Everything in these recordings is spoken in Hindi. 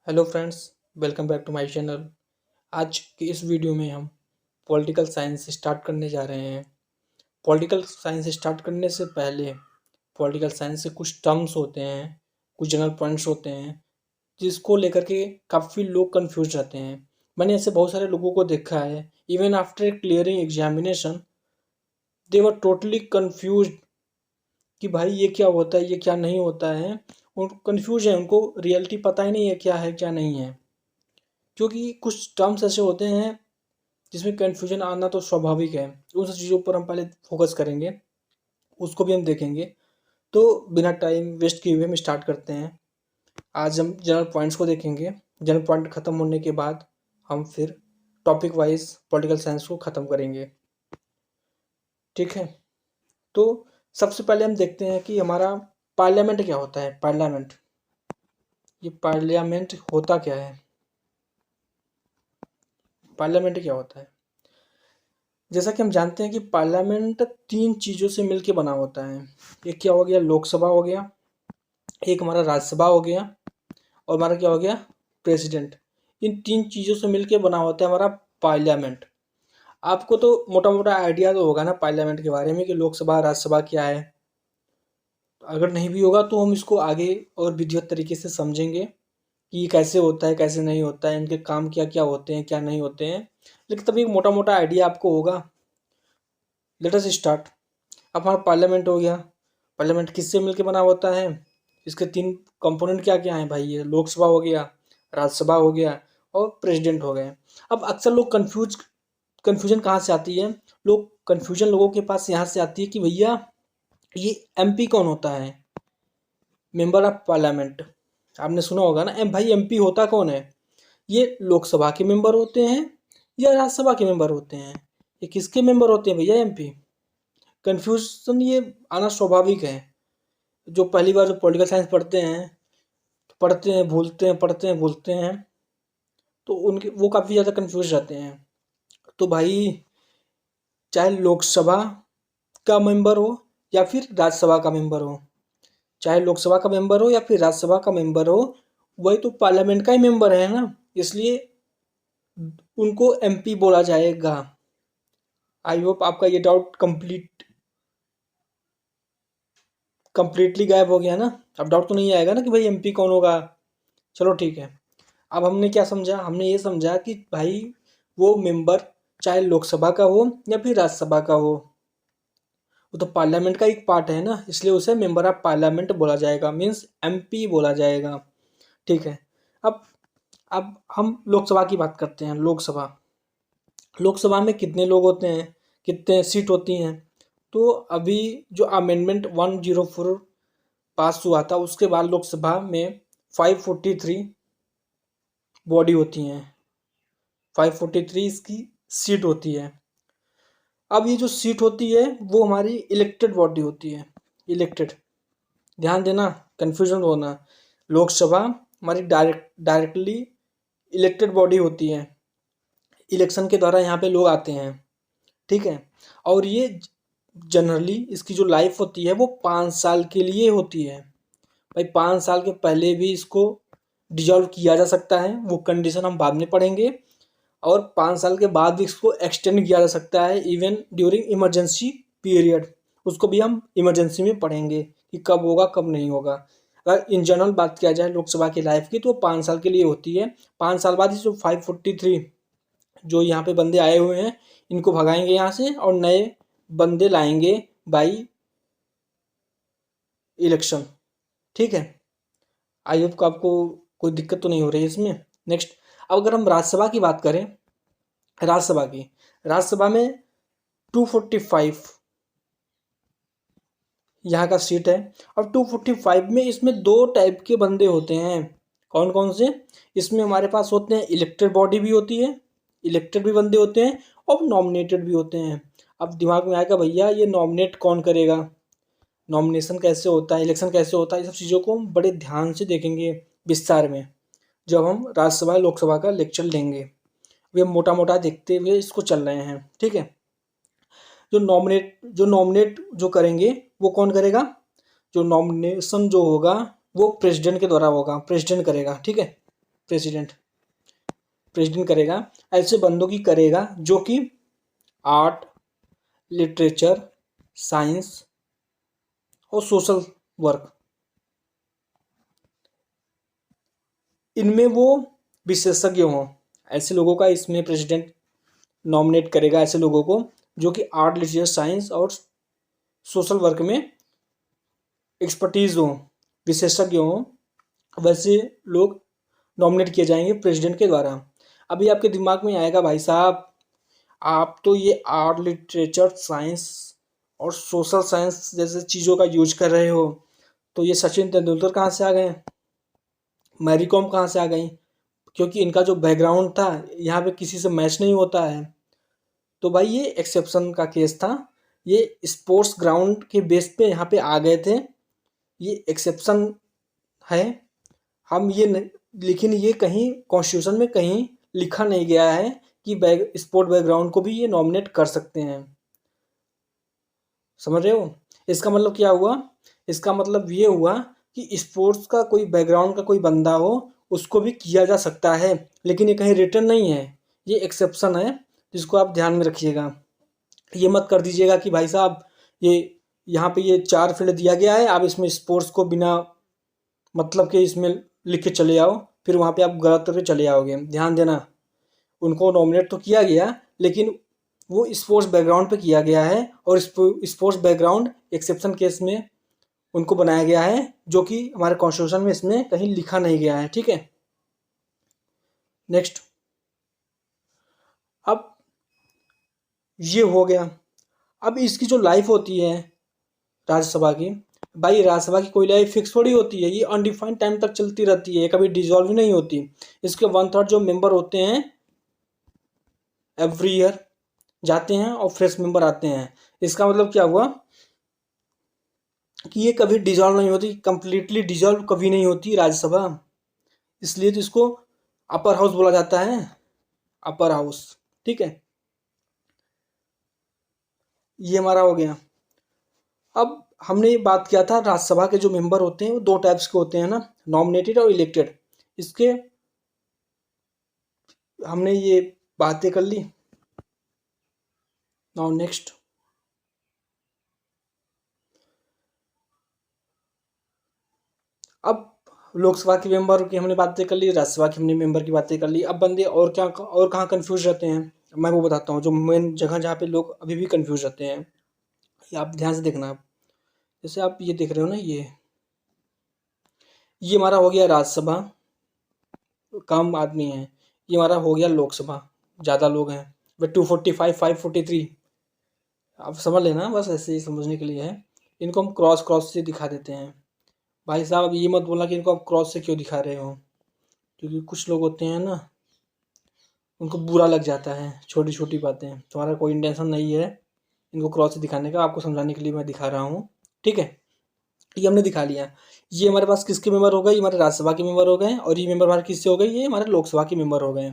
Hello friends, welcome back to my channel. आज की इस वीडियो में हम पॉलिटिकल साइंस स्टार्ट करने जा रहे हैं। पॉलिटिकल साइंस स्टार्ट करने से पहले पॉलिटिकल साइंस से कुछ टर्म्स होते हैं, कुछ जनरल पॉइंट्स होते हैं जिसको लेकर के काफ़ी लोग कंफ्यूज रहते हैं। मैंने ऐसे बहुत सारे लोगों को देखा है, even after clearing examination they were totally confuse कि भाई ये क्या होता है, ये क्या नहीं होता है। और कंफ्यूज है, उनको रियलिटी पता ही नहीं है क्या है क्या नहीं है, क्योंकि कुछ टर्म्स ऐसे होते हैं जिसमें कन्फ्यूजन आना तो स्वाभाविक है। उन सब चीज़ों पर हम पहले फोकस करेंगे, उसको भी हम देखेंगे। तो बिना टाइम वेस्ट किए हुए हम स्टार्ट करते हैं। आज हम जनरल पॉइंट्स को देखेंगे। जनरल पॉइंट ख़त्म होने के बाद हम फिर टॉपिक वाइज पॉलिटिकल साइंस को ख़त्म करेंगे, ठीक है। तो सबसे पहले हम देखते हैं कि हमारा पार्लियामेंट क्या होता है। पार्लियामेंट, ये पार्लियामेंट होता क्या है, पार्लियामेंट क्या होता है। जैसा कि हम जानते हैं कि पार्लियामेंट तीन चीज़ों से मिलके बना होता है। एक क्या हो गया, लोकसभा हो गया, एक हमारा राज्यसभा हो गया, और हमारा क्या हो गया, प्रेसिडेंट। इन तीन चीज़ों से मिलके बना होता है हमारा पार्लियामेंट। आपको तो मोटा मोटा आइडिया तो होगा ना पार्लियामेंट के बारे में कि लोकसभा राज्यसभा क्या है। अगर नहीं भी होगा तो हम इसको आगे और विधिवत तरीके से समझेंगे कि ये कैसे होता है, कैसे नहीं होता है, इनके काम क्या क्या होते हैं, क्या नहीं होते हैं। लेकिन तभी एक मोटा मोटा आइडिया आपको होगा। Let us start. अब हमारा पार्लियामेंट हो गया। पार्लियामेंट किससे मिलके बना होता है, इसके तीन कंपोनेंट क्या क्या हैं भाई। ये लोकसभा हो गया, राज्यसभा हो गया, और प्रेसिडेंट हो गए। अब अक्सर लोग कन्फ्यूजन कहाँ से आती है, कन्फ्यूजन लोगों के पास यहाँ से आती है कि भैया ये एमपी कौन होता है, मेंबर ऑफ पार्लियामेंट। आपने सुना होगा ना, भाई एमपी होता कौन है। ये लोकसभा के मेंबर होते हैं या राज्यसभा के मेंबर होते हैं, ये किसके मेंबर होते हैं भैया एमपी। कन्फ्यूजन ये आना स्वाभाविक है। जो पहली बार जो पॉलिटिकल साइंस पढ़ते हैं भूलते हैं, पढ़ते हैं भूलते हैं, तो उनके वो काफ़ी ज़्यादा कन्फ्यूज रहते हैं। तो भाई चाहे लोकसभा का मेंबर हो या फिर राज्यसभा का मेंबर हो, चाहे लोकसभा का मेंबर हो या फिर राज्यसभा का मेंबर हो, वही तो पार्लियामेंट का ही मेंबर है ना, इसलिए उनको एमपी बोला जाएगा। आई होप आपका ये डाउट कंप्लीटली गायब हो गया ना। अब डाउट तो नहीं आएगा ना कि भाई एमपी कौन होगा। चलो ठीक है। अब हमने क्या समझा, हमने ये समझा कि भाई वो मेंबर चाहे लोकसभा का हो या फिर राज्यसभा का हो, वो तो पार्लियामेंट का एक पार्ट है ना, इसलिए उसे मेंबर ऑफ पार्लियामेंट बोला जाएगा, मीन्स एमपी बोला जाएगा, ठीक है। अब अब हम लोकसभा की बात करते हैं। लोकसभा, लोकसभा में कितने लोग होते हैं, कितने सीट होती हैं। तो अभी जो अमेंडमेंट 104 पास हुआ था, उसके बाद लोकसभा में 543 बॉडी होती हैं, 543 इसकी सीट होती है। अब ये जो सीट होती है वो हमारी इलेक्टेड बॉडी होती है, इलेक्टेड। ध्यान देना, कन्फ्यूजन होना। लोकसभा हमारी डायरेक्टली इलेक्टेड बॉडी होती है, इलेक्शन के द्वारा यहाँ पे लोग आते हैं, ठीक है। और ये जनरली इसकी जो लाइफ होती है वो 5 साल के लिए होती है। भाई 5 साल के पहले भी इसको डिजॉल्व किया जा सकता है, वो कंडीशन हम बाद में पढ़ेंगे। और 5 साल के बाद भी इसको एक्सटेंड किया जा सकता है, इवन ड्यूरिंग इमरजेंसी पीरियड। उसको भी हम इमरजेंसी में पढ़ेंगे कि कब होगा कब नहीं होगा। अगर इन जनरल बात किया जाए लोकसभा की लाइफ की, तो 5 साल के लिए होती है। 5 साल बाद जो 543 जो यहाँ पे बंदे आए हुए हैं, इनको भगाएंगे यहाँ से और नए बंदे लाएंगे बाई इलेक्शन, ठीक है। आई होप को आपको कोई दिक्कत तो नहीं हो रही है इसमें। नेक्स्ट, अब अगर हम राज्यसभा की बात करें, राज्यसभा में 245 यहाँ का सीट है। और 245 में इसमें दो टाइप के बंदे होते हैं। कौन कौन से, इसमें हमारे पास होते हैं इलेक्टेड बॉडी भी होती है, इलेक्टेड भी बंदे होते हैं, और नॉमिनेटेड भी होते हैं। अब दिमाग में आएगा भैया ये नॉमिनेट कौन करेगा, नॉमिनेशन कैसे होता है, इलेक्शन कैसे होता है, ये सब चीज़ों को हम बड़े ध्यान से देखेंगे विस्तार में जब हम राज्यसभा लोकसभा का लेक्चर लेंगे। अभी हम मोटा मोटा देखते हुए इसको चल रहे हैं, ठीक है। जो नॉमिनेट जो करेंगे वो कौन करेगा, जो नॉमिनेशन जो होगा वो प्रेसिडेंट के द्वारा होगा, प्रेसिडेंट करेगा, ठीक है। प्रेसिडेंट करेगा, ऐसे बंदों की करेगा जो कि आर्ट, लिटरेचर, साइंस और सोशल वर्क, इनमें वो विशेषज्ञ हों। ऐसे लोगों का इसमें प्रेसिडेंट नॉमिनेट करेगा, ऐसे लोगों को जो कि आर्ट, लिटरेचर, साइंस और सोशल वर्क में एक्सपर्टीज हो, विशेषज्ञ हो, वैसे लोग नॉमिनेट किए जाएंगे प्रेसिडेंट के द्वारा। अभी आपके दिमाग में आएगा भाई साहब, आप तो ये आर्ट, लिटरेचर, साइंस और सोशल साइंस जैसे चीज़ों का यूज कर रहे हो, तो ये सचिन तेंदुलकर कहाँ से आ गए, मैरी कॉम कहाँ से आ गई, क्योंकि इनका जो बैकग्राउंड था यहाँ पे किसी से मैच नहीं होता है। तो भाई ये एक्सेप्शन का केस था, ये स्पोर्ट्स ग्राउंड के बेस पे यहाँ पे आ गए थे, ये एक्सेप्शन है। हम ये लेकिन ये कहीं कॉन्स्टिट्यूशन में कहीं लिखा नहीं गया है कि स्पोर्ट बैकग्राउंड को भी ये नॉमिनेट कर सकते हैं। समझ रहे हो? इसका मतलब क्या हुआ? इसका मतलब ये हुआ कि स्पोर्ट्स का कोई बैकग्राउंड का कोई बंदा हो उसको भी किया जा सकता है, लेकिन ये कहीं रिटर्न नहीं है, ये एक्सेप्शन है, जिसको आप ध्यान में रखिएगा। ये मत कर दीजिएगा कि भाई साहब ये यहाँ पे ये 4 फील्ड दिया गया है, आप इसमें स्पोर्ट्स को बिना मतलब कि इसमें लिख के चले आओ, फिर वहाँ पे आप गलत करके चले आओगे। ध्यान देना, उनको नॉमिनेट तो किया गया लेकिन वो स्पोर्ट्स बैकग्राउंड पे किया गया है, और स्पोर्ट्स बैकग्राउंड एक्सेप्शन केस में उनको बनाया गया है, जो कि हमारे कॉन्स्टिट्यूशन में इसमें कहीं लिखा नहीं गया है। ठीक है, नेक्स्ट। अब ये हो गया। अब इसकी जो लाइफ होती है राज्यसभा की, भाई राज्यसभा की कोई लाइफ फिक्स थोड़ी होती है, ये अनडिफाइंड टाइम तक चलती रहती है, कभी डिजॉल्व ही नहीं होती। इसके 1/3 जो मेंबर होते हैं एवरी ईयर जाते हैं और फ्रेश मेंबर आते हैं। इसका मतलब क्या हुआ कि ये कभी डिजॉल्व नहीं होती, कंप्लीटली डिजॉल्व कभी नहीं होती राज्यसभा, इसलिए तो इसको अपर हाउस बोला जाता है, अपर हाउस। ठीक है, ये हमारा हो गया। अब हमने ये बात किया था राज्यसभा के जो मेंबर होते हैं वो 2 टाइप्स के होते हैं ना, नॉमिनेटेड और इलेक्टेड। इसके हमने ये बातें कर ली। नाउ नेक्स्ट, अब लोकसभा के मेंबर की हमने बातें कर ली, राज्यसभा के हमने मेंबर की बातें कर ली। अब बंदे और क्या और कहाँ कंफ्यूज रहते हैं, मैं वो बताता हूँ, जो मेन जगह जहाँ पे लोग अभी भी कंफ्यूज रहते हैं, ये आप ध्यान से देखना। आप जैसे आप ये देख रहे हो ना, ये हमारा हो गया राज्यसभा, कम आदमी है। ये हमारा हो गया लोकसभा, ज़्यादा लोग हैं, वे 245 543। आप समझ लेना, बस ऐसे ही समझने के लिए है। इनको हम क्रॉस क्रॉस से दिखा देते हैं। भाई साहब ये मत बोलना कि इनको आप क्रॉस से क्यों दिखा रहे हो, क्योंकि कुछ लोग होते हैं ना, उनको बुरा लग जाता है छोटी छोटी बातें। तुम्हारा कोई इंटेंशन नहीं है इनको क्रॉस से दिखाने का, आपको समझाने के लिए मैं दिखा रहा हूँ। ठीक है, ये हमने दिखा लिया। ये हमारे पास किसके मेंबर हो गए, ये हमारे राज्यसभा के मेंबर हो गए, और ये मेंबर हमारे किससे हो गए, ये हमारे लोकसभा के मेंबर हो गए।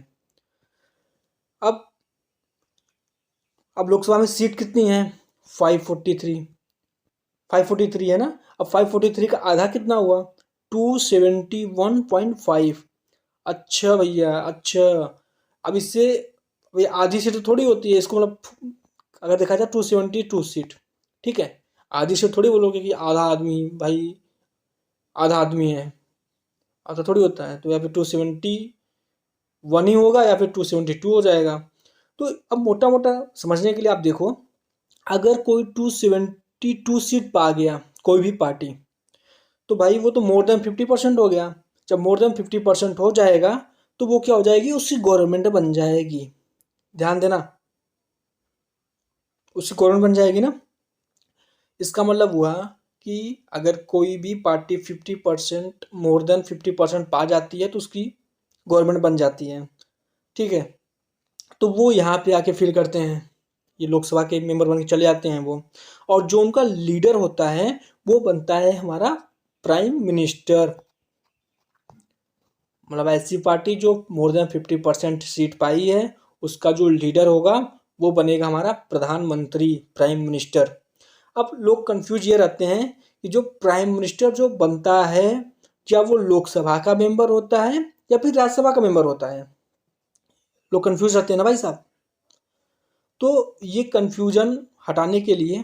अब लोकसभा में सीट कितनी है, 543, 543 है ना। अब 543 का आधा कितना हुआ, 271.5। अच्छा भैया, अच्छा। अब इससे ये आधी सीट थोड़ी होती है, इसको मतलब अगर देखा जाए 272 सीट। ठीक है, आधी सीट थोड़ी बोलोगे कि आधा आदमी, भाई आधा आदमी है, ऐसा थोड़ी होता है। तो या फिर 271 ही होगा या फिर 272 हो जाएगा। तो अब मोटा मोटा समझने के लिए आप देखो, अगर कोई 272 सीट पा गया कोई भी पार्टी, तो भाई वो तो मोर देन 50% हो गया। जब मोर देन 50% हो जाएगा तो वो क्या हो जाएगी, उसकी गवर्नमेंट बन जाएगी। ध्यान देना, उसकी गवर्नमेंट बन जाएगी ना। इसका मतलब हुआ कि अगर कोई भी पार्टी 50%, मोर देन 50% पा जाती है तो उसकी गवर्नमेंट बन जाती है। ठीक है, तो वो यहाँ पे आके फिल करते हैं, ये लोकसभा के मेंबर बन के चले जाते हैं वो, और जो उनका लीडर होता है वो बनता है हमारा प्राइम मिनिस्टर। मतलब ऐसी पार्टी जो मोर देन 50% सीट पाई है, उसका जो लीडर होगा वो बनेगा हमारा प्रधानमंत्री, प्राइम मिनिस्टर। अब लोग कंफ्यूज ये रहते हैं कि जो प्राइम मिनिस्टर जो बनता है, क्या वो लोकसभा का मेंबर होता है या फिर राज्यसभा का मेंबर होता है? लोग कंफ्यूज रहते हैं ना भाई साहब। तो ये कंफ्यूजन हटाने के लिए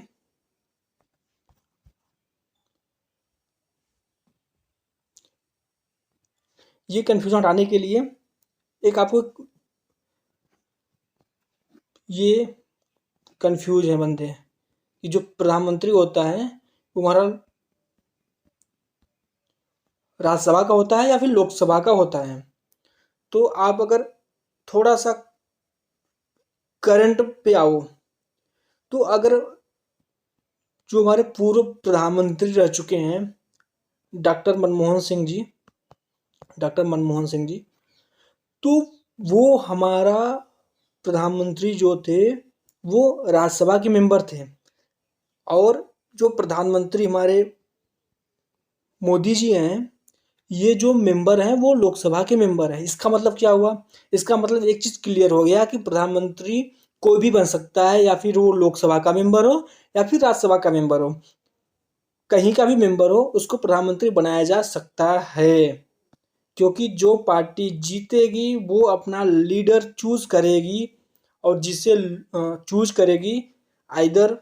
एक आपको ये कंफ्यूज है बंदे कि जो प्रधानमंत्री होता है वो हमारा राज्यसभा का होता है या फिर लोकसभा का होता है। तो आप अगर थोड़ा सा करंट पे आओ तो अगर जो हमारे पूर्व प्रधानमंत्री रह चुके हैं डॉक्टर मनमोहन सिंह जी, तो वो हमारा प्रधानमंत्री जो थे वो राज्यसभा के मेंबर थे, और जो प्रधानमंत्री हमारे मोदी जी हैं ये जो मेंबर हैं वो लोकसभा के मेंबर हैं। इसका मतलब क्या हुआ? इसका मतलब एक चीज़ क्लियर हो गया कि प्रधानमंत्री कोई भी बन सकता है, या फिर वो लोकसभा का मेंबर हो या फिर राज्यसभा का मेंबर हो, कहीं का भी मेंबर हो उसको प्रधानमंत्री बनाया जा सकता है। क्योंकि जो पार्टी जीतेगी वो अपना लीडर चूज करेगी, और जिसे चूज करेगी आइदर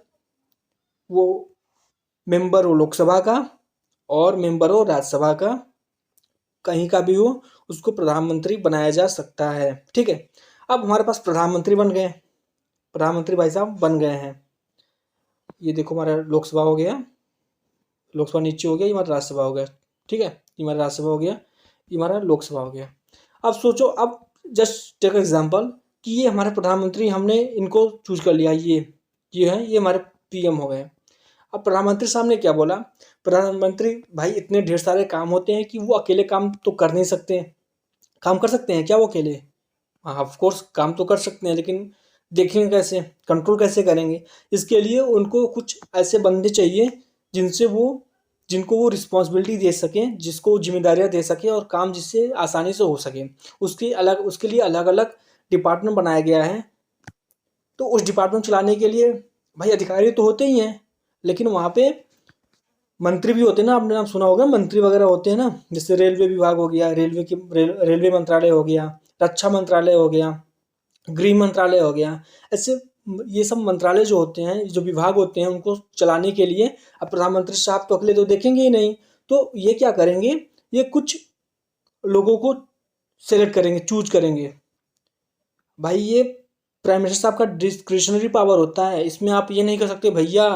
वो मेंबर हो लोकसभा का और मेंबर हो राज्यसभा का, कहीं का भी हो उसको प्रधानमंत्री बनाया जा सकता है। ठीक है, अब हमारे पास प्रधानमंत्री बन गए, प्रधानमंत्री भाई साहब बन गए हैं। ये देखो हमारा लोकसभा हो गया, लोकसभा नीचे हो गया, ये हमारा राज्यसभा हो गया। ठीक है, ये हमारा राज्यसभा हो गया, ये हमारा लोकसभा हो गया। अब सोचो, अब जस्ट टेक एग्जांपल कि ये हमारे प्रधानमंत्री, हमने इनको चूज कर लिया, ये है, ये हमारे पीएम हो गए। अब प्रधानमंत्री साहब ने क्या बोला? प्रधानमंत्री भाई इतने ढेर सारे काम होते हैं कि वो अकेले काम तो कर नहीं सकते। काम कर सकते हैं क्या वो अकेले? हाँ ऑफ कोर्स काम तो कर सकते हैं, लेकिन देखेंगे कैसे, कंट्रोल कैसे करेंगे? इसके लिए उनको कुछ ऐसे बंदे चाहिए जिनसे वो जिनको वो रिस्पॉन्सिबिलिटी दे सकें, जिसको वो जिम्मेदारियाँ दे सकें और काम जिससे आसानी से हो सके। उसके लिए अलग अलग डिपार्टमेंट बनाया गया है। तो उस डिपार्टमेंट चलाने के लिए भाई अधिकारी तो होते ही हैं, लेकिन वहाँ पे मंत्री भी होते हैं ना, आपने नाम सुना होगा, मंत्री वगैरह होते हैं ना, जैसे रेलवे विभाग हो गया, रेलवे मंत्रालय हो गया, रक्षा मंत्रालय हो गया, गृह मंत्रालय हो गया। ऐसे ये सब मंत्रालय जो होते हैं, जो विभाग होते हैं, उनको चलाने के लिए अब प्रधानमंत्री साहब तो अकेले तो देखेंगे ही नहीं। तो ये क्या करेंगे, ये कुछ लोगों को सेलेक्ट करेंगे, चूज करेंगे। भाई ये प्राइम मिनिस्टर साहब का डिस्क्रिशनरी पावर होता है, इसमें आप ये नहीं कर सकते भैया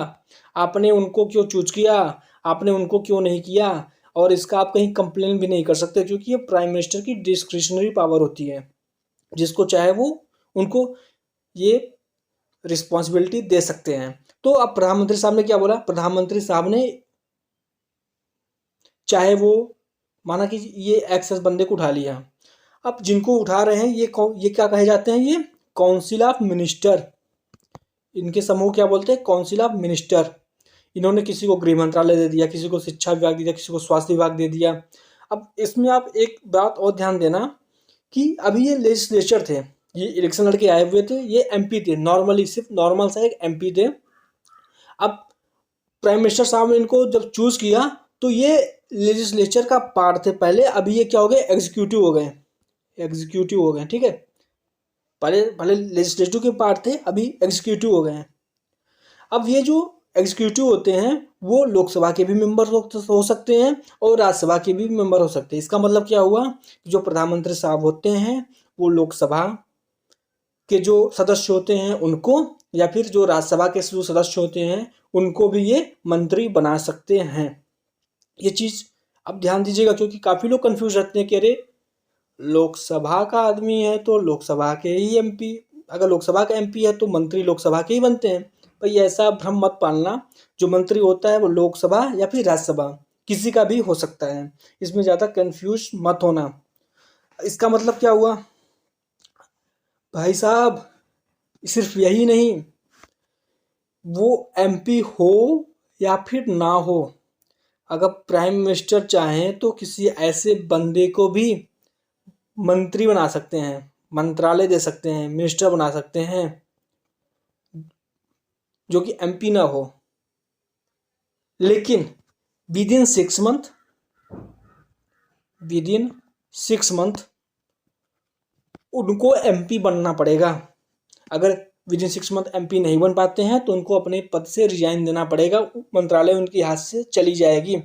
आपने उनको क्यों चूज किया, आपने उनको क्यों नहीं किया, और इसका आप कहीं कंप्लेन भी नहीं कर सकते, क्योंकि ये प्राइम मिनिस्टर की डिस्क्रिशनरी पावर होती है। जिसको चाहे वो उनको ये रिस्पॉन्सिबिलिटी दे सकते हैं। तो अब प्रधानमंत्री साहब ने क्या बोला? प्रधानमंत्री साहब ने चाहे वो माना कि ये एक्सेस बंदे को उठा लिया, अब जिनको उठा रहे हैं ये क्या कहे जाते हैं? ये काउंसिल ऑफ मिनिस्टर, इनके समूह क्या बोलते हैं? Council of minister. इन्होंने किसी को गृह मंत्रालय दे दिया, किसी को शिक्षा विभाग दे दिया, किसी को स्वास्थ्य विभाग दे दिया। अब इसमें आप एक बात और ध्यान देना कि अभी ये लेजिस्लेचर थे, ये इलेक्शन लड़के आए हुए थे, ये एमपी थे, नॉर्मली सिर्फ नॉर्मल सा एक एमपी थे। अब प्राइम मिनिस्टर साहब ने इनको जब चूज किया तो ये लेजिस्लेचर का पार्ट थे पहले, अभी ये क्या हो गए? एग्जीक्यूटिव हो गए, एग्जीक्यूटिव हो गए। ठीक है, पहले पहले लेजिस्लेटिव के पार्ट थे, अभी एग्जीक्यूटिव हो गए हैं। अब ये जो एग्जीक्यूटिव होते हैं वो लोकसभा के भी मेंबर हो सकते हैं और राज्यसभा के भी मेंबर हो सकते हैं। इसका मतलब क्या हुआ कि जो प्रधानमंत्री साहब होते हैं वो लोकसभा के जो सदस्य होते हैं उनको, या फिर जो राज्यसभा के जो सदस्य होते हैं उनको भी ये मंत्री बना सकते हैं। ये चीज़ अब ध्यान दीजिएगा, क्योंकि काफ़ी लोग कंफ्यूज रहते हैं कि अरे लोकसभा का आदमी है तो लोकसभा के ही एमपी, अगर लोकसभा का एमपी है तो मंत्री लोकसभा के ही बनते हैं। भाई ऐसा भ्रम मत पालना, जो मंत्री होता है वो लोकसभा या फिर राज्यसभा किसी का भी हो सकता है, इसमें ज़्यादा कंफ्यूज मत होना। इसका मतलब क्या हुआ भाई साहब? सिर्फ यही नहीं, वो एमपी हो या फिर ना हो, अगर प्राइम मिनिस्टर चाहें तो किसी ऐसे बंदे को भी मंत्री बना सकते हैं, मंत्रालय दे सकते हैं, मिनिस्टर बना सकते हैं जो कि एमपी ना हो, लेकिन विद इन 6 मंथ उनको एमपी बनना पड़ेगा। अगर विद इन 6 मंथ एमपी नहीं बन पाते हैं तो उनको अपने पद से रिजाइन देना पड़ेगा, मंत्रालय उनके हाथ से चली जाएगी।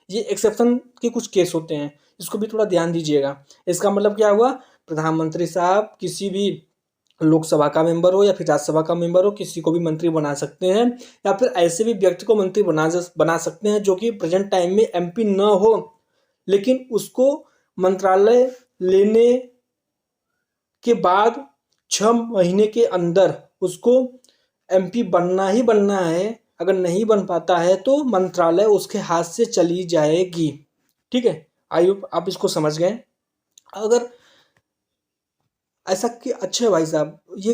ये एक्सेप्शन के कुछ केस होते हैं, इसको भी थोड़ा ध्यान दीजिएगा। इसका मतलब क्या हुआ, प्रधानमंत्री साहब किसी भी लोकसभा का मेंबर हो या फिर राज्यसभा का मेंबर हो, किसी को भी मंत्री बना सकते हैं, या फिर ऐसे भी व्यक्ति को मंत्री बना सकते हैं जो कि प्रेजेंट टाइम में एमपी न हो, लेकिन उसको मंत्रालय लेने के बाद 6 महीने के अंदर उसको एमपी बनना ही बनना है। अगर नहीं बन पाता है तो मंत्रालय उसके हाथ से चली जाएगी। ठीक है, आई होप आप इसको समझ गए। अगर ऐसा कि अच्छा भाई साहब, ये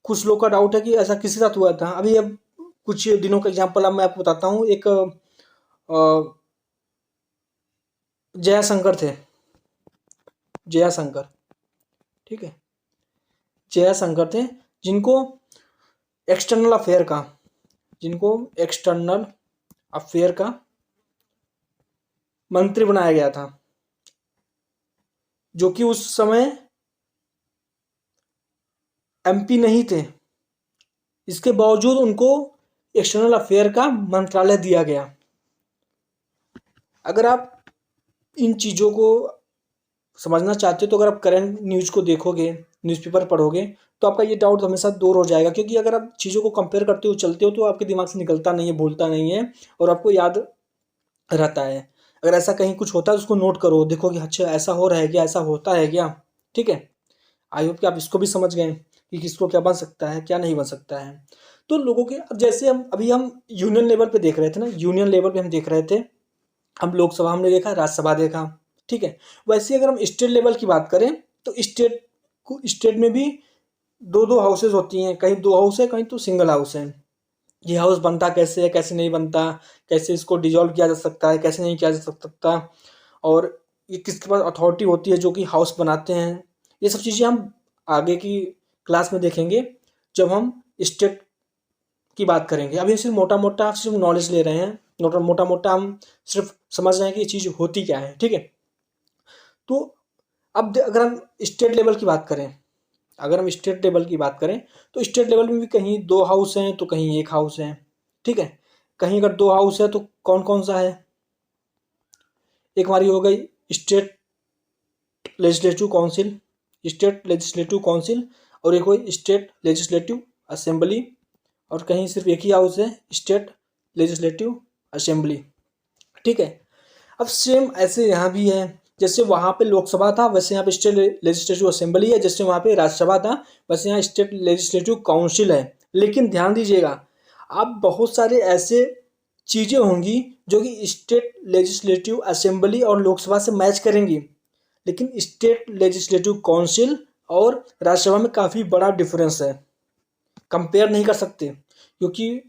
कुछ लोग का डाउट है कि ऐसा किसी साथ हुआ था। अभी अब कुछ दिनों का एग्जाम्पल अब मैं आपको बताता हूँ। एक जयाशंकर थे, जयाशंकर, ठीक है, जयाशंकर थे जिनको एक्सटर्नल अफेयर का मंत्री बनाया गया था, जो कि उस समय एमपी नहीं थे। इसके बावजूद उनको एक्सटर्नल अफेयर का मंत्रालय दिया गया। अगर आप इन चीज़ों को समझना चाहते हो तो अगर आप करंट न्यूज़ को देखोगे, न्यूज़पेपर पढ़ोगे, तो आपका ये डाउट हमेशा दूर हो जाएगा। क्योंकि अगर आप चीज़ों को कंपेयर करते हो, चलते हो, तो आपके दिमाग से निकलता नहीं है, भूलता नहीं है और आपको याद रहता है। अगर ऐसा कहीं कुछ होता है उसको नोट करो, देखो कि अच्छा ऐसा हो रहा है क्या, ऐसा होता है क्या। ठीक है, आई होप कि आप इसको भी समझ गए कि किसको क्या बन सकता है, क्या नहीं बन सकता है। तो लोगों के, अब जैसे हम यूनियन लेवल पे देख रहे थे ना, यूनियन लेवल पे हम देख रहे थे, हम लोकसभा हमने देखा, राज्यसभा देखा, ठीक है। वैसे अगर हम स्टेट लेवल की बात करें तो स्टेट में भी दो दो हाउसेज होती हैं, कहीं 2 हाउस है, कहीं तो सिंगल हाउस है। ये हाउस बनता कैसे है, कैसे नहीं बनता, कैसे इसको डिजॉल्व किया जा सकता है, कैसे नहीं किया जा सकता, और ये किसके पास अथॉरिटी होती है जो कि हाउस बनाते हैं, ये सब चीज़ें हम आगे की क्लास में देखेंगे जब हम स्टेट की बात करेंगे। अभी सिर्फ मोटा मोटा सिर्फ नॉलेज ले रहे हैं, मोटा मोटा हम सिर्फ समझ रहे हैं कि ये चीज़ होती क्या है। ठीक है, तो अब अगर हम स्टेट लेवल की बात करें, तो स्टेट लेवल में भी कहीं 2 हाउस हैं तो कहीं 1 हाउस है। ठीक है, कहीं अगर 2 हाउस है तो कौन कौन सा है, एक हमारी हो गई स्टेट लेजिस्लेटिव काउंसिल और एक हुई स्टेट लेजिस्लेटिव असेंबली, और कहीं सिर्फ एक ही हाउस है, स्टेट लेजिस्लेटिव असेंबली। ठीक है, अब सेम ऐसे यहाँ भी है, जैसे वहाँ पे लोकसभा था वैसे यहाँ पे स्टेट लेजिस्लेटिव असेंबली है, जैसे वहाँ पे राज्यसभा था वैसे यहाँ स्टेट लेजिस्लेटिव काउंसिल है। लेकिन ध्यान दीजिएगा, आप बहुत सारे ऐसे चीज़ें होंगी जो कि स्टेट लेजिस्लेटिव असेंबली और लोकसभा से मैच करेंगी, लेकिन स्टेट लेजिस्लेटिव काउंसिल और राज्यसभा में काफ़ी बड़ा डिफरेंस है, कंपेयर नहीं कर सकते। क्योंकि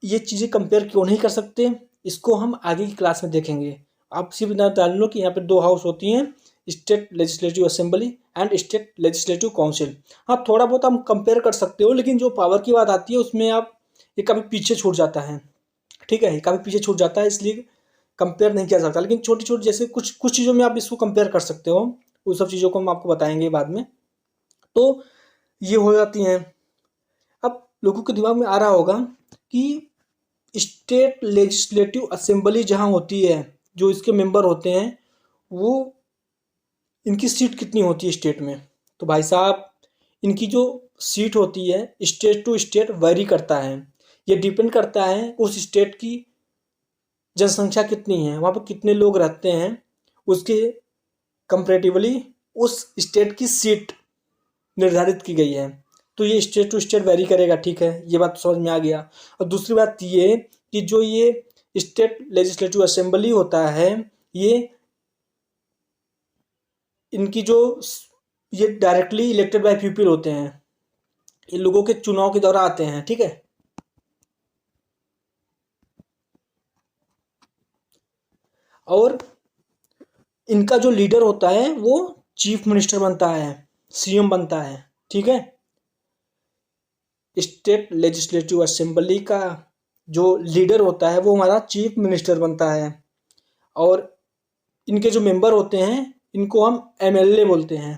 ये चीज़ें कंपेयर क्यों नहीं कर सकते, इसको हम आगे की क्लास में देखेंगे। आप सिर्फ इतना जान लो कि यहाँ पे 2 हाउस होती हैं, state legislative assembly and state legislative council. हाँ, थोड़ा बहुत हम कंपेयर कर सकते हो, लेकिन जो पावर की बात आती है उसमें आप ये कभी पीछे छूट जाता है। ठीक है, ये कभी पीछे छूट जाता है, इसलिए कंपेयर नहीं किया सकता। लेकिन छोटी छोटी जैसे कुछ चीज़ों में आप इसको कंपेयर कर सकते हो, उन सब चीज़ों को हम आपको बताएंगे बाद में। तो ये हो जाती हैं। अब लोगों के दिमाग में आ रहा होगा कि स्टेट लेजिस्लेटिव असेंबली जहाँ होती है, जो इसके मेंबर होते हैं, वो इनकी सीट कितनी होती है स्टेट में। तो भाई साहब, इनकी जो सीट होती है स्टेट टू स्टेट वेरी करता है। ये डिपेंड करता है उस स्टेट की जनसंख्या कितनी है, वहाँ पर कितने लोग रहते हैं, उसके कंपैरेटिवली उस स्टेट की सीट निर्धारित की गई है। तो ये स्टेट टू स्टेट वेरी करेगा। ठीक है, ये बात समझ में आ गया। और दूसरी बात ये कि जो ये स्टेट लेजिस्लेटिव असेंबली होता है, ये इनकी जो ये डायरेक्टली इलेक्टेड बाय पीपल होते हैं, ये लोगों के चुनाव के दौरान आते हैं। ठीक है, और इनका जो लीडर होता है वो चीफ मिनिस्टर बनता है, सीएम बनता है। ठीक है, स्टेट लेजिस्लेटिव असेंबली का जो लीडर होता है वो हमारा चीफ मिनिस्टर बनता है, और इनके जो मेंबर होते हैं इनको हम एमएलए बोलते हैं।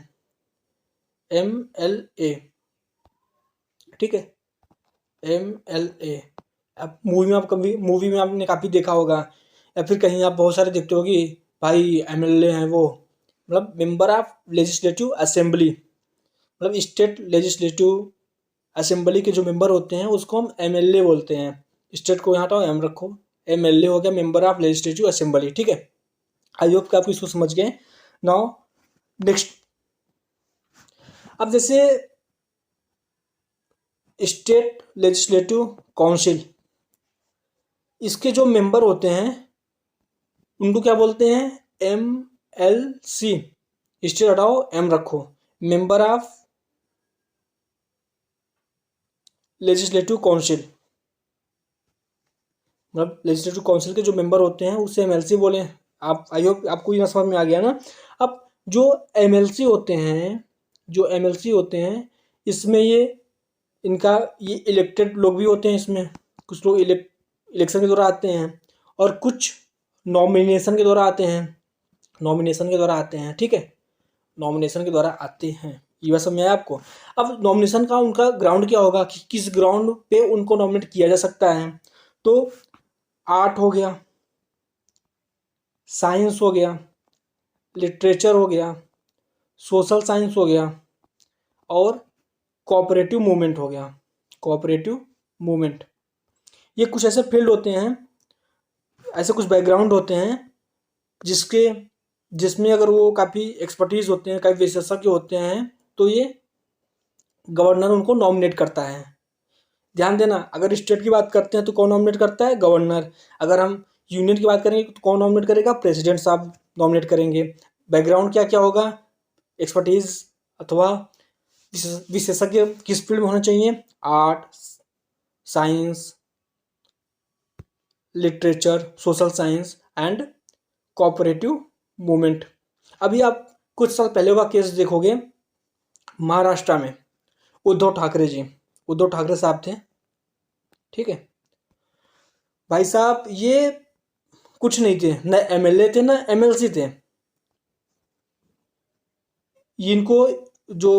MLA, ठीक है, MLA। अब मूवी में आपने काफ़ी देखा होगा, या फिर कहीं आप बहुत सारे देखते हो कि भाई MLA हैं वो, मतलब मेंबर ऑफ लेजिस्लेटिव असेंबली, मतलब स्टेट लेजिस्लेटिव असेंबली के जो मेंबर होते हैं उसको हम MLA बोलते हैं। स्टेट को यहाँ हटाओ, एम रखो, MLA हो गया मेंबर ऑफ लेजिस्लेटिव असेंबली, ठीक है। आई होप कि आप इसको समझ गए। नाउ नेक्स्ट, अब जैसे स्टेट लेजिस्लेटिव काउंसिल, इसके जो मेंबर होते हैं उनको क्या बोलते हैं, MLC। स्टेट हटाओ, एम रखो, मेंबर ऑफ लेजिस्लेटिव काउंसिल, मतलब लेजिस्लेटिव काउंसिल के जो मेंबर होते हैं उसे MLC बोले। आप आई होप आपको ये समझ में आ गया ना। अब जो MLC होते हैं, जो MLC होते हैं, इसमें ये इलेक्टेड लोग भी होते हैं इसमें। कुछ लोग इलेक्शन के द्वारा आते हैं और कुछ नॉमिनेशन के द्वारा आते हैं, नॉमिनेशन के द्वारा आते हैं, ठीक है, नॉमिनेशन के द्वारा आते हैं। ये बात समझ में आया आपको। अब नॉमिनेशन का उनका ग्राउंड क्या होगा कि किस ग्राउंड पे उनको नॉमिनेट किया जा सकता है। तो आर्ट हो गया, साइंस हो गया, लिटरेचर हो गया, सोशल साइंस हो गया और कोऑपरेटिव मूवमेंट हो गया, कोऑपरेटिव मूवमेंट। ये कुछ ऐसे फील्ड होते हैं, ऐसे कुछ बैकग्राउंड होते हैं जिसमें अगर वो काफ़ी एक्सपर्टीज़ होते हैं, काफ़ी विशेषज्ञ होते हैं, तो ये गवर्नर उनको नॉमिनेट करता है। ध्यान देना, अगर स्टेट की बात करते हैं तो कौन नॉमिनेट करता है, गवर्नर। अगर हम यूनियन की बात करेंगे तो कौन नॉमिनेट करेगा, प्रेसिडेंट साहब नॉमिनेट करेंगे। बैकग्राउंड क्या क्या होगा, एक्सपर्टीज अथवा विशेषज्ञ किस फील्ड में होना चाहिए, art, science, literature, social science and cooperative movement. अभी आप कुछ साल पहले का केस देखोगे, महाराष्ट्र में उद्धव ठाकरे जी, उद्धव ठाकरे साहब थे, ठीक है। भाई साहब ये कुछ नहीं थे, न MLA थे न MLC थे। इनको जो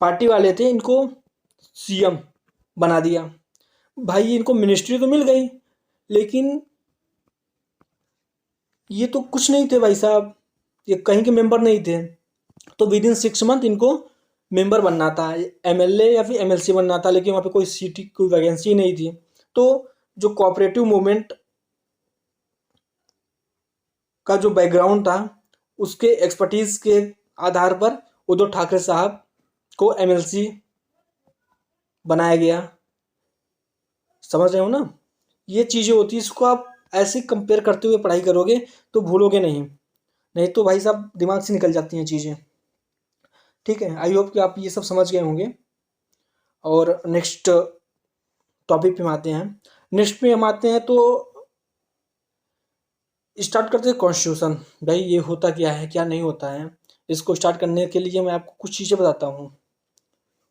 पार्टी वाले थे इनको CM बना दिया। भाई इनको मिनिस्ट्री तो मिल गई, लेकिन ये तो कुछ नहीं थे भाई साहब, ये कहीं के मेंबर नहीं थे। तो विद इन 6 मंथ इनको मेंबर बनना था, MLA या फिर MLC बनना था, लेकिन वहाँ पे कोई सीट, कोई वैकेंसी नहीं थी। तो जो कोऑपरेटिव मूवमेंट का जो बैकग्राउंड था, उसके एक्सपर्टीज के आधार पर उद्धव ठाकरे साहब को MLC बनाया गया। समझ रहे हो ना, ये चीज़ें होती है, इसको आप ऐसे कंपेयर करते हुए पढ़ाई करोगे तो भूलोगे नहीं, नहीं तो भाई साहब दिमाग से निकल जाती हैं चीज़ें, ठीक है। आई होप कि आप ये सब समझ गए होंगे। और नेक्स्ट टॉपिक पे हम आते हैं। नेक्स्ट पे हम आते हैं तो स्टार्ट करते हैं कॉन्स्टिट्यूशन। भाई ये होता क्या है, क्या नहीं होता है। इसको स्टार्ट करने के लिए मैं आपको कुछ चीज़ें बताता हूँ।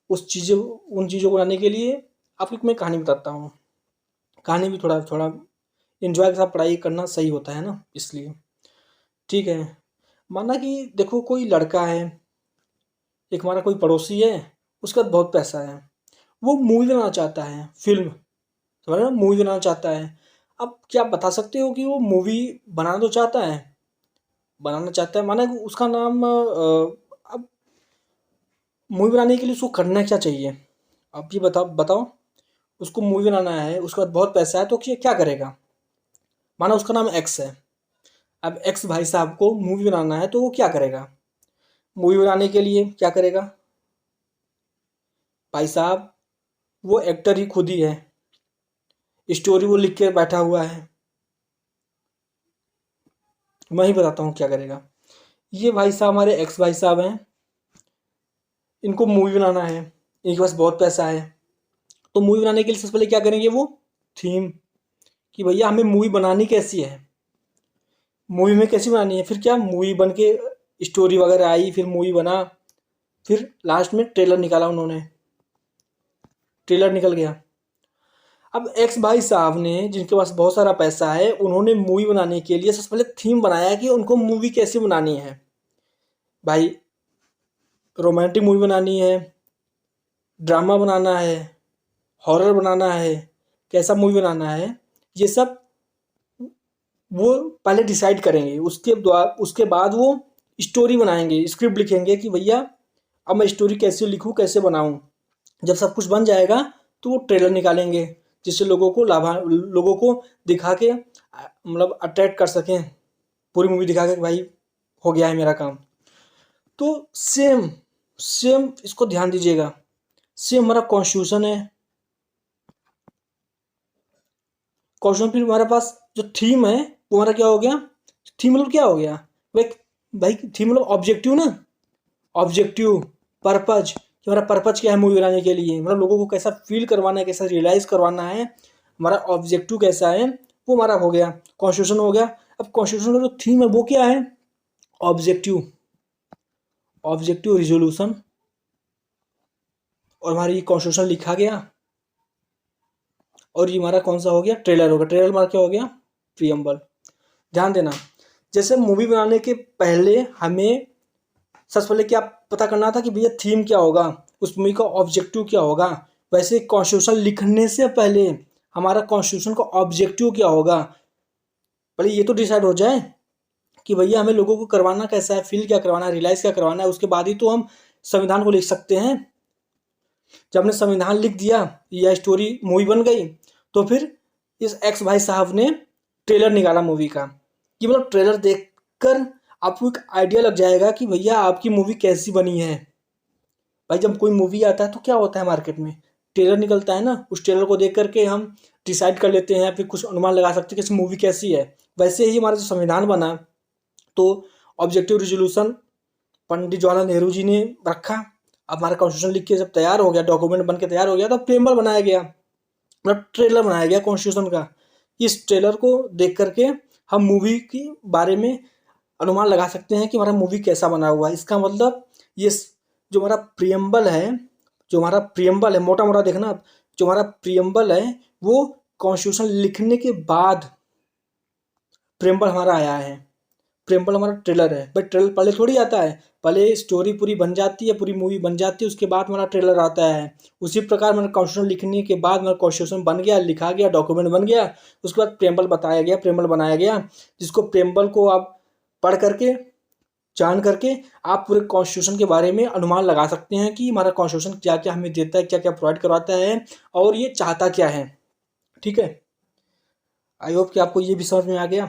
उन चीज़ों को बनाने के लिए आपको मैं कहानी बताता हूँ। कहानी भी थोड़ा थोड़ा इन्जॉय के साथ पढ़ाई करना सही होता है ना, इसलिए, ठीक है। माना कि देखो कोई लड़का है, एक हमारा कोई पड़ोसी है, उसका बहुत पैसा है, वो मूवी बनाना चाहता है, फिल्म, समझ रहे हो, मूवी बनाना चाहता है। अब क्या आप बता सकते हो कि वो मूवी बनाना तो चाहता है, बनाना चाहता है, माना कि उसका नाम अब मूवी बनाने के लिए उसको करना क्या चाहिए, आप ये बताओ बताओ। उसको मूवी बनाना है, उसके बाद बहुत पैसा है, तो क्या करेगा। माना उसका नाम X है। अब X भाई साहब को मूवी बनाना है तो वो क्या करेगा, मूवी बनाने के लिए क्या करेगा भाई साहब, वो एक्टर ही खुद ही है, स्टोरी वो लिख के बैठा हुआ है। मैं ही बताता हूँ क्या करेगा। ये भाई साहब हमारे X भाई साहब हैं, इनको मूवी बनाना है, इनके पास बहुत पैसा है। तो मूवी बनाने के लिए सबसे पहले क्या करेंगे, वो थीम, कि भैया हमें मूवी बनानी कैसी है, मूवी में कैसी बनानी है। फिर क्या मूवी बन के स्टोरी वगैरह आई, फिर मूवी बना, फिर लास्ट में ट्रेलर निकाला उन्होंने, ट्रेलर निकल गया। अब X भाई साहब ने, जिनके पास बहुत सारा पैसा है, उन्होंने मूवी बनाने के लिए सबसे पहले थीम बनाया कि उनको मूवी कैसी बनानी है। भाई रोमांटिक मूवी बनानी है, ड्रामा बनाना है, हॉरर बनाना है, कैसा मूवी बनाना है, ये सब वो पहले डिसाइड करेंगे। उसके बाद वो स्टोरी बनाएंगे, स्क्रिप्ट लिखेंगे कि भैया अब मैं स्टोरी कैसे लिखूँ, कैसे बनाऊँ। जब सब कुछ बन जाएगा तो वो ट्रेलर निकालेंगे, जिससे लोगों को दिखा के मतलब अट्रैक्ट कर सकें, पूरी मूवी दिखा के कि भाई हो गया है मेरा काम। तो सेम सेम इसको ध्यान दीजिएगा, सेम हमारा कॉन्स्टिट्यूशन है। कॉन्स्टिट्यूशन फिर हमारे पास जो थीम है वो हमारा क्या हो गया, थीम मतलब क्या हो गया भाई, भाई थीम मतलब ऑब्जेक्टिव ना, ऑब्जेक्टिव, पर्पज, कि हमारा पर्पज क्या है मूवी बनाने के लिए, मतलब लोगों को कैसा फील करवाना है, कैसा रियलाइज करवाना है, हमारा ऑब्जेक्टिव कैसा है, वो हमारा हो गया, कॉन्स्टिट्यूशन हो गया। अब कॉन्स्टिट्यूशन का जो थीम है वो क्या है, ऑब्जेक्टिव, ऑब्जेक्टिव रिजोल्यूशन, और हमारी कॉन्स्टिट्यूशन लिखा गया। और ये हमारा कौन सा हो गया, ट्रेलर होगा। ट्रेलर हमारा क्या हो गया, प्रियम्बल। ध्यान देना, जैसे मूवी बनाने के पहले हमें सबसे पहले क्या पता करना था कि भैया थीम क्या होगा, उस मूवी का ऑब्जेक्टिव क्या होगा, वैसे कॉन्स्टिट्यूशन लिखने से पहले हमारा कॉन्स्टिट्यूशन का ऑब्जेक्टिव क्या होगा, पहले ये तो डिसाइड हो जाए कि भैया हमें लोगों को करवाना कैसा है, फील क्या करवाना है, रियलाइज क्या करवाना है, उसके बाद ही तो हम संविधान को लिख सकते हैं। जब हमने संविधान लिख दिया या स्टोरी मूवी बन गई, तो फिर इस एक्स भाई साहब ने ट्रेलर निकाला मूवी का, कि मतलब ट्रेलर देखकर आपको एक आइडिया लग जाएगा कि भैया आपकी मूवी कैसी बनी है। भाई जब कोई मूवी आता है तो क्या होता है, मार्केट में ट्रेलर निकलता है ना, उस ट्रेलर को देख करके हम डिसाइड कर लेते हैं, फिर कुछ अनुमान लगा सकते हैं कि मूवी कैसी है। वैसे ही हमारा जो संविधान बना, तो ऑब्जेक्टिव रिजोल्यूशन पंडित जवाहरलाल नेहरू जी ने रखा। अब हमारा कॉन्स्टिट्यूशन लिख के जब तैयार हो गया, डॉक्यूमेंट बन के तैयार हो गया, तो प्रेम्बल बनाया गया, मतलब ट्रेलर बनाया गया कॉन्स्टिट्यूशन का। इस ट्रेलर को देख करके हम मूवी के बारे में अनुमान लगा सकते हैं कि हमारा मूवी कैसा बना हुआ है। इसका मतलब ये जो हमारा प्रियम्बल है, जो हमारा प्रियम्बल है, मोटा मोटा देखना, जो हमारा प्रियम्बल है वो कॉन्स्टिट्यूशन लिखने के बाद प्रियम्बल हमारा आया है। प्रियम्बल हमारा ट्रेलर है भाई, ट्रेलर पहले थोड़ी आता है, पहले स्टोरी पूरी बन जाती है, पूरी मूवी बन जाती है, उसके बाद हमारा ट्रेलर आता है। उसी प्रकार हमारा कॉन्स्टिट्यूशन लिखने के बाद हमारा कॉन्स्टिट्यूशन बन गया, लिखा गया, डॉक्यूमेंट बन गया, उसके बाद प्रियम्बल बताया गया, प्रियम्बल बनाया गया, जिसको प्रियम्बल को आप पढ़ करके, जान करके आप पूरे कॉन्स्टिट्यूशन के बारे में अनुमान लगा सकते हैं कि हमारा कॉन्स्टिट्यूशन क्या क्या हमें देता है, क्या क्या प्रोवाइड करवाता है, और ये चाहता क्या है। ठीक है, आई होप कि आपको ये भी समझ में आ गया।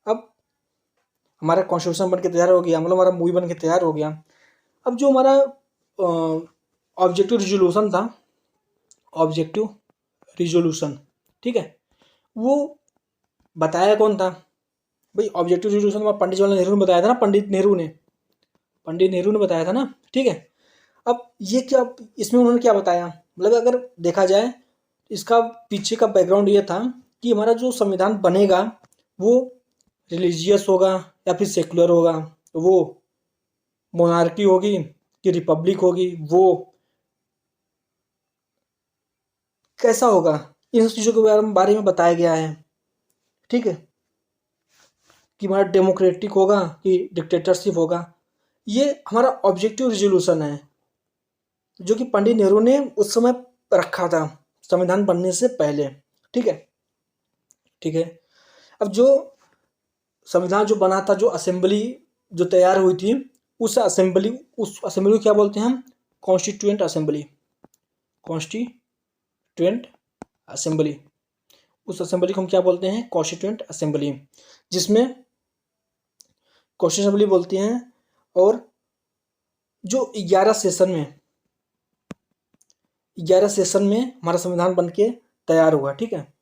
अब हमारा कॉन्स्टिट्यूशन बन के तैयार हो गया, मतलब हमारा मूवी बन के तैयार हो गया। अब जो हमारा ऑब्जेक्टिव रिजोल्यूशन था, ऑब्जेक्टिव रिजोल्यूशन, ठीक है, वो बताया कौन था भाई, ऑब्जेक्टिव रिजोल्यूशन हमारा पंडित जवाहरलाल नेहरू ने बताया था ना, पंडित नेहरू ने बताया था ना। ठीक है, अब ये क्या, इसमें उन्होंने क्या बताया, मतलब अगर देखा जाए इसका पीछे का बैकग्राउंड ये था कि हमारा जो संविधान बनेगा वो रिलीजियस होगा या फिर सेकुलर होगा, वो मोनार्की होगी कि रिपब्लिक होगी, वो कैसा होगा, इन चीज़ों के बारे में बताया गया है। ठीक है, कि हमारा डेमोक्रेटिक होगा कि डिक्टेटरशिप होगा। ये हमारा ऑब्जेक्टिव रिजोल्यूशन है, जो कि पंडित नेहरू ने उस समय रखा था संविधान बनने से पहले। ठीक है, ठीक है, अब जो संविधान जो बना था, जो असेंबली जो तैयार हुई थी, उस असेंबली को क्या बोलते हैं हम, कॉन्स्टिट्यूएंट असेंबली, कॉन्स्टिट्यूएंट असेंबली। उस असेंबली को हम क्या बोलते हैं, कॉन्स्टिट्यूएंट असेंबली, जिसमें कॉन्स्टिट्यूएंट असेंबली बोलती हैं। और जो 11 सेशन में हमारा संविधान बन के तैयार हुआ। ठीक है,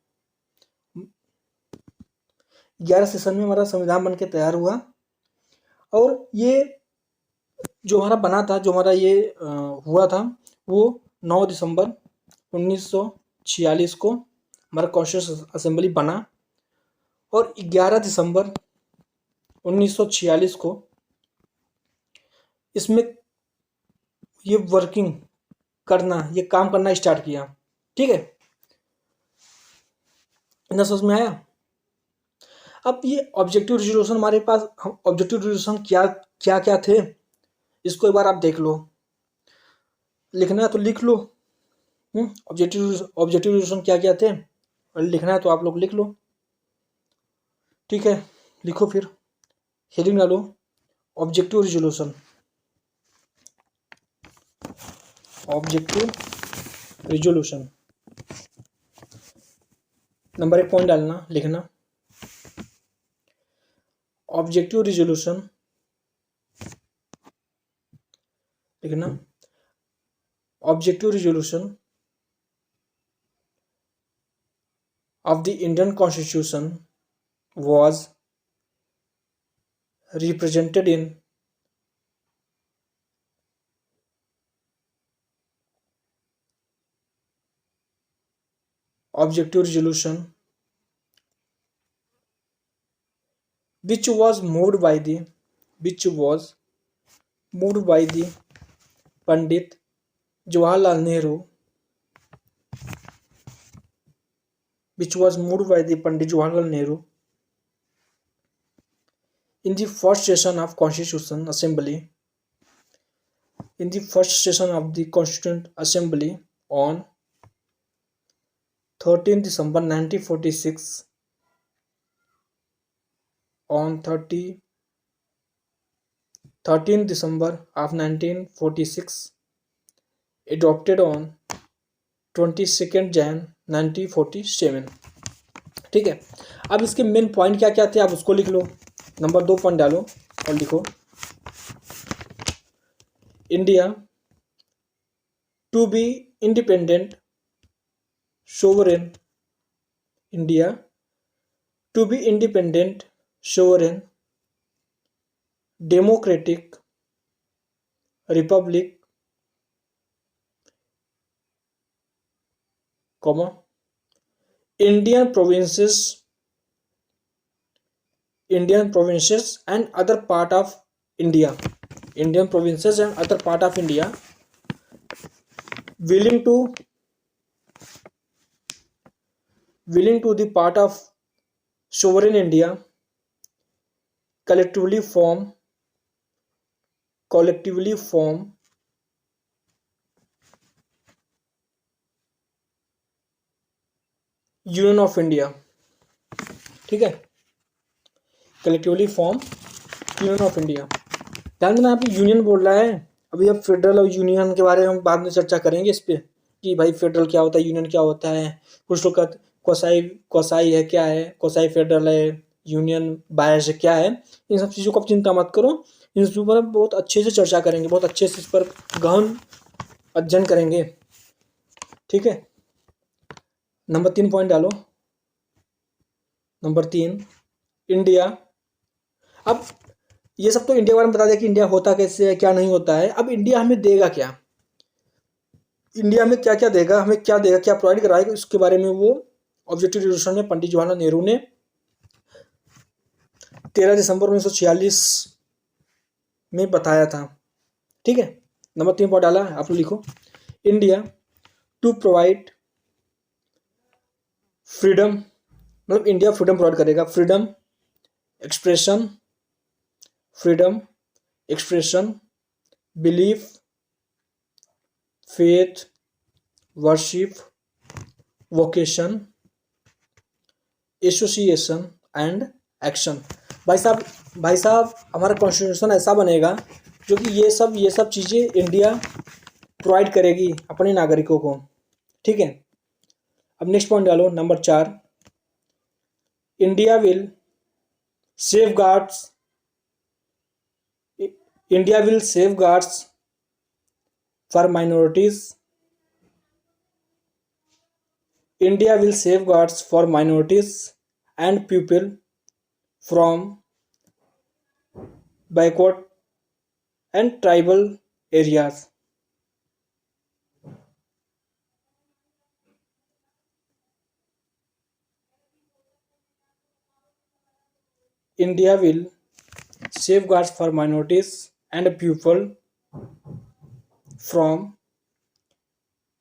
11 सेशन में हमारा संविधान बन के तैयार हुआ। और ये जो हमारा बना था, जो हमारा ये हुआ था, वो 9 दिसंबर 1946 को हमारा कॉन्स्टिट्यूशन असेंबली बना। और 11 दिसंबर 1946 को इसमें ये वर्किंग करना, ये काम करना स्टार्ट किया। ठीक है, इतना समझ में आया। अब ये ऑब्जेक्टिव रिजोल्यूशन हमारे पास, ऑब्जेक्टिव रिजोल्यूशन क्या क्या क्या थे, इसको एक बार आप देख लो, लिखना है तो लिख लो। ऑब्जेक्टिव रिजोल्यूशन क्या क्या थे, और लिखना है तो आप लोग लिख लो। ठीक है, लिखो फिर, हेडिंग डालो objective resolution. Objective resolution number 1 point डालना, लिखना ऑब्जेक्टिव रिजोल्यूशन, लिखना objective resolution of the Indian Constitution was represented in objective resolution which was moved by the Pandit Jawaharlal Nehru, in the first session of Constitution Assembly, on 13 December 1946, on 13 December of 1946, adopted on 22nd Jan 1947। ठीक है, अब इसके मेन पॉइंट क्या क्या थे आप उसको लिख लो। नंबर 2 पॉइंट डालो और लिखो India to be independent sovereign, India to be independent sovereign democratic republic, comma Indian provinces and other part of India, willing to the part of sovereign India, collectively form union of India. ठीक है, collectively form union of India. ध्यान देना, यहाँ पे यूनियन बोल रहा है। अभी अब फेडरल और यूनियन के बारे में हम बाद में चर्चा करेंगे इस पे कि भाई फेडरल क्या होता है, यूनियन क्या होता है। कुछ लोग का कोसाई है, क्या है कोसाई, फेडरल है, यूनियन बायस है, क्या है। इन सब चीज़ों को आप चिंता मत करो, इन सब पर बहुत अच्छे से चर्चा करेंगे, बहुत अच्छे से इस पर गहन अध्ययन करेंगे। ठीक है, नंबर 3 पॉइंट डालो। Number 3 India. अब ये सब तो इंडिया के बारे में बता दिया कि इंडिया होता कैसे है, क्या नहीं होता है। अब इंडिया हमें देगा क्या, इंडिया हमें क्या क्या देगा, हमें क्या देगा, क्या प्रोवाइड कराएगा, उसके बारे में वो ऑब्जेक्टिव रिजोल्यूशन में पंडित जवाहरलाल नेहरू ने 13 दिसंबर 1946 में बताया था। ठीक है, नंबर 3 पॉइंट डाला, आप लोग लिखो इंडिया टू प्रोवाइड फ्रीडम, मतलब इंडिया फ्रीडम प्रोवाइड करेगा, freedom expression, belief, faith, worship, vocation, association and action. भाई साहब हमारा कॉन्स्टिट्यूशन ऐसा बनेगा जो कि ये सब चीज़ें इंडिया प्रोवाइड करेगी अपने नागरिकों को। ठीक है, अब नेक्स्ट पॉइंट डालो, number 4 India will safeguards for minorities, and people from backward and tribal areas. India will safeguards for minorities and people from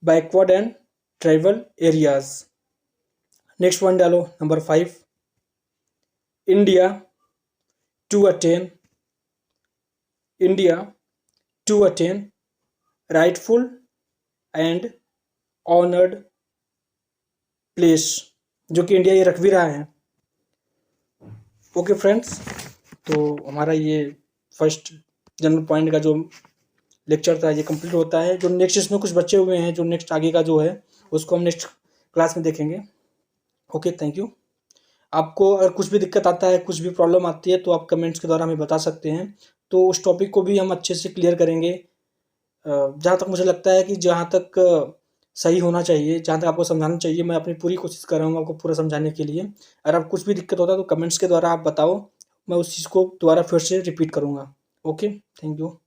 backward and tribal areas. Next one डालो, number 5 India to attain to attain rightful and honoured place, जो कि इंडिया ये रख भी रहा है। ओके फ्रेंड्स, तो हमारा ये फर्स्ट जनरल पॉइंट का जो लेक्चर था ये कंप्लीट होता है। जो नेक्स्ट इसमें कुछ बचे हुए हैं, जो नेक्स्ट आगे का जो है उसको हम नेक्स्ट क्लास में देखेंगे। Okay, thank you. आपको अगर कुछ भी दिक्कत आता है, कुछ भी प्रॉब्लम आती है, तो आप कमेंट्स के द्वारा हमें बता सकते हैं, तो उस टॉपिक को भी हम अच्छे से क्लियर करेंगे। जहाँ तक मुझे लगता है कि जहाँ तक सही होना चाहिए, जहाँ तक आपको समझाना चाहिए, मैं अपनी पूरी कोशिश कर रहा हूँ आपको पूरा समझाने के लिए। अगर आप कुछ भी दिक्कत होता है तो कमेंट्स के द्वारा आप बताओ, मैं उस चीज़ को दोबारा फिर से रिपीट करूँगा। Okay, thank you.